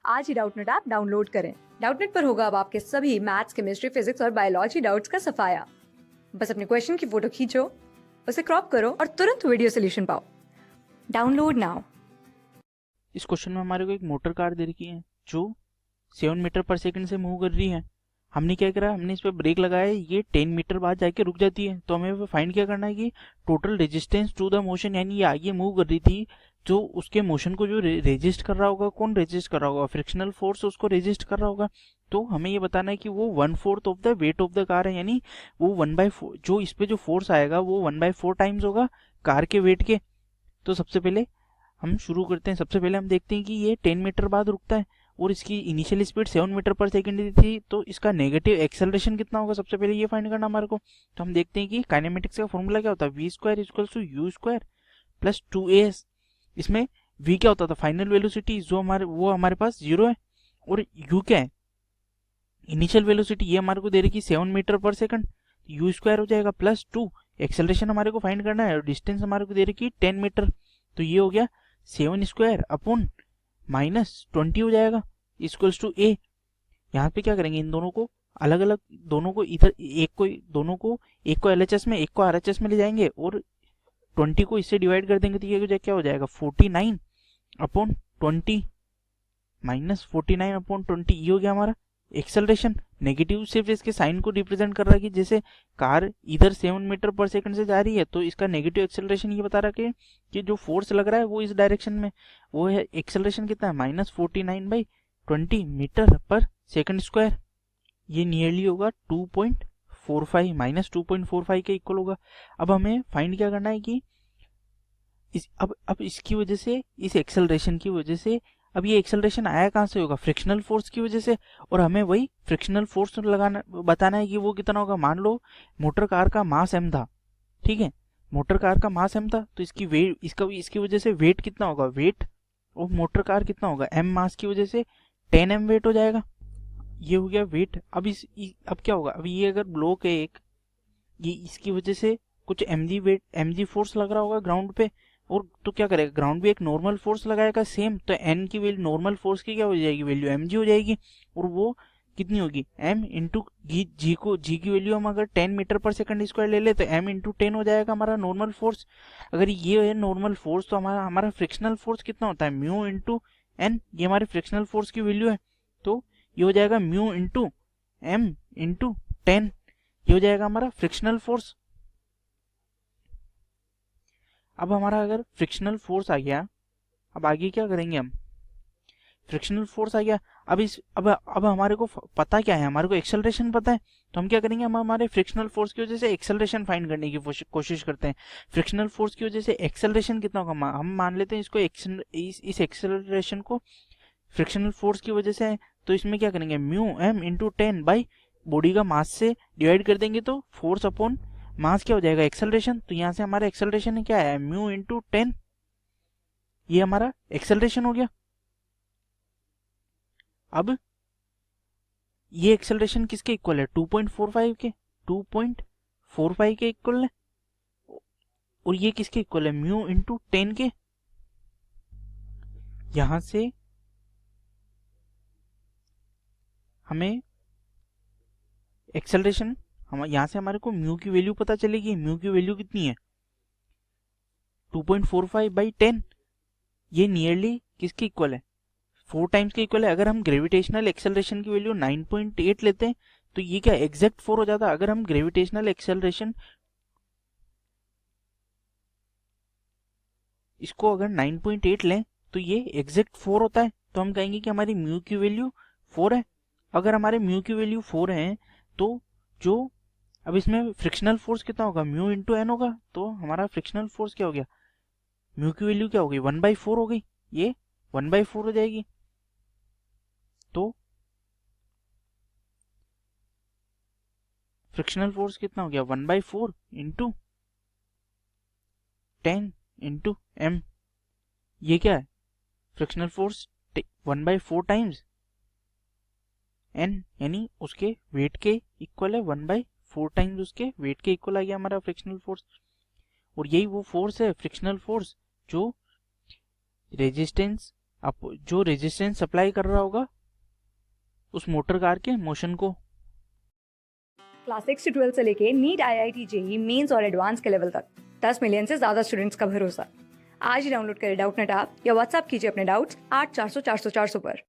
आज ही Doubtnut app download करें। Doubtnut पर होगा अब आपके सभी मैथ्स, केमिस्ट्री, फिजिक्स और बायोलॉजी डाउट्स का सफाया। बस अपने क्वेश्चन की फोटो खींचो, उसे क्रॉप करो और तुरंत वीडियो सोल्यूशन पाओ। Download now. इस क्वेश्चन में हमारे को एक मोटर कार दे रखी है जो 7 मीटर पर सेकंड से मूव कर रही है। हमने क्या करा, हमने इस पर ब्रेक लगाया, ये 10 मीटर बाद जाके रुक जाती है। तो हमें फाइंड क्या करना है कि total resistance to the motion, यानी ये आगे मूव कर रही थी, जो उसके मोशन को जो रेजिस्ट कर रहा होगा, कौन रेजिस्ट कर रहा होगा, फ्रिक्शनल फोर्स उसको रेजिस्ट कर रहा होगा। तो हमें ये बताना है कि वो 1/4 of the weight of the car है, यानी वो 1/4 जो इस पे जो फोर्स आएगा वो 1/4 टाइम्स होगा कार के वेट के। तो सबसे पहले हम शुरू करते हैं। सबसे पहले हम देखते हैं कि ये 10 मीटर बाद रुकता है और इसकी इनिशियल स्पीड 7 मीटर पर सेकंड थी, तो इसका नेगेटिव एक्सेलरेशन कितना होगा, सबसे पहले ये फाइंड करना हमारे को। तो हम देखते हैं कि काइनेमेटिक्स का फॉर्मूला क्या होता है, v square equal to u square plus 2as। इसमें v क्या होता था, फाइनल वेलोसिटी, जो हमारे पास 0 है, और u क्या है, इनिशियल वेलोसिटी। ये हमारे को दे रही 7 मीटर पर सेकंड, यू स्क्वायर हो जाएगा प्लस 2। एक्सेलरेशन हमारे को फाइंड करना है और डिस्टेंस हमारे को दे रही 10 मीटर, तो ये हो गया 7 स्क्वायर अपॉन -20 हो जाएगा इक्वल्स टू a। यहाँ पे क्या करेंगे, इन दोनों को अलग अलग, दोनों को इधर एक को LHS में, एक को RHS में ले जाएंगे और 20 को इससे डिवाइड कर देंगे, तो ये क्या हो जाएगा 49 अपॉन 20 -49 अपॉन 20। ये हो गया हमारा एक्सेलरेशन। नेगेटिव सिर्फ इसके साइन को रिप्रेजेंट कर रहा है कि जैसे कार इधर 7 मीटर पर सेकंड से जा रही है, तो इसका नेगेटिव एक्सेलरेशन ये बता रहा है कि जो फोर्स लग रहा है वो इस डायरेक्शन में, वो है एक्सेलरेशन कितना है -49/20 मीटर पर सेकंड स्क्वायर। ये नियरली होगा 2.45 -2.45 के इक्वल होगा। अब हमें फाइंड क्या करना है कि अब इसकी वजह से, इस एक्सेलरेशन की वजह से, अब ये एक्सेलरेशन आया कहाँ से होगा, फ्रिक्शनल फोर्स की वजह से। और हमें वही फ्रिक्शनल फोर्स बताना है कि वो कितना होगा। मान लो मोटर कार का मास m था, ठीक है, मोटर कार का मास m था, तो इसकी वेट, इसकी वजह से वेट कितना होगा, वेट ऑफ मोटर कार कितना होगा, m मास की वजह से 10m वेट हो जाएगा। ये हो गया वेट। अब क्या होगा, अब ये अगर ब्लॉक है एक, ये इसकी वजह से कुछ mg फोर्स लग रहा होगा ग्राउंड पे, और तो क्या करेगा, ग्राउंड भी एक नॉर्मल फोर्स लगाएगा सेम, तो n की वैल्यू, नॉर्मल फोर्स की क्या हो जाएगी, वैल्यू mg हो जाएगी, और वो कितनी होगी, m इंटू g की वैल्यू हम अगर 10 मीटर पर सेकंड स्क्वायर ले ले तो m इंटू 10 हो जाएगा हमारा नॉर्मल फोर्स। अगर ये है नॉर्मल फोर्स, तो हमारा फ्रिक्शनल फोर्स कितना होता है, म्यू इंटू n, ये हमारे फ्रिक्शनल फोर्स की वैल्यू है। तो ये हो जाएगा म्यू इंटू m इंटू 10, ये हो जाएगा हमारा फ्रिक्शनल फोर्स। अब हमारा अगर फ्रिक्शनल फोर्स आ गया, अब आगे क्या करेंगे हम, फ्रिक्शनल फोर्स आ गया। अब हमारे को पता क्या है, हमारे को एक्सेलरेशन पता है, तो हम क्या करेंगे, हम हमारे फ्रिक्शनल फोर्स की वजह से एक्सेलरेशन फाइंड करने की कोशिश करते हैं। फ्रिक्शनल फोर्स की वजह से एक्सेलरेशन कितना होगा, हम मान लेते हैं इसको इस एक्सेलरेशन को फ्रिक्शनल फोर्स की वजह से है, तो इसमें क्या करेंगे, mu m into 10 by body का मास से डिवाइड कर देंगे, तो फोर्स अपॉन मास क्या हो जाएगा, एक्सेलरेशन। तो यहाँ से हमारा एक्सेलरेशन क्या है, म्यू इंटू 10, ये हमारा एक्सेलरेशन हो गया। अब ये एक्सेलरेशन किसके इक्वल है, 2.45 के, 2.45 के इक्वल है, और ये किसके इक्वल है, म्यू इंटू 10 के। यहां से हमें एक्सेलरेशन, हम यहां से हमारे को म्यू की वैल्यू पता चलेगी, म्यू की वैल्यू कितनी है 2.45/10, ये नियरली किसके इक्वल है, 4 टाइम्स के इक्वल है। अगर हम ग्रेविटेशनल एक्सेलरेशन की वैल्यू 9.8 लेते हैं तो ये क्या एग्जैक्ट 4 हो जाता है। अगर हम ग्रेविटेशनल एक्सेलरेशन इसको अगर 9.8 लें तो ये एग्जैक्ट 4 होता है, तो हम कहेंगे कि हमारी म्यू की वैल्यू 4 है। अगर हमारे म्यू की वैल्यू 4 है तो जो, अब इसमें फ्रिक्शनल फोर्स कितना होगा, म्यू इंटू एन होगा, तो हमारा फ्रिक्शनल फोर्स क्या हो गया, म्यू की वैल्यू क्या हो गई 1/4 हो गई, ये 1/4 हो जाएगी। तो फ्रिक्शनल फोर्स कितना हो गया 1/4 इंटू 10 इंटू m, ये क्या है फ्रिक्शनल फोर्स 1/4 टाइम्स n, यानी उसके वेट के इक्वल है, 1/4 टाइम्स उसके वेट के इक्वल आ गया हमारा फ्रिक्शनल फोर्स। और यही वो फोर्स है फ्रिक्शनल फोर्स जो रेजिस्टेंस आप जो रेजिस्टेंस सप्लाई कर रहा होगा उस मोटर कार के मोशन को। क्लास 6 से 12 से लेके नीट, IIT, जेई मेंस और एडवांस के लेवल तक 10 मिलियन से ज्यादा स्टूडेंट्स का भरोसा। आज ही डाउनलोड करें डाउटनेट ऐप या व्हाट्सएप कीजिए अपने डाउट्स 8400 400 400 पर।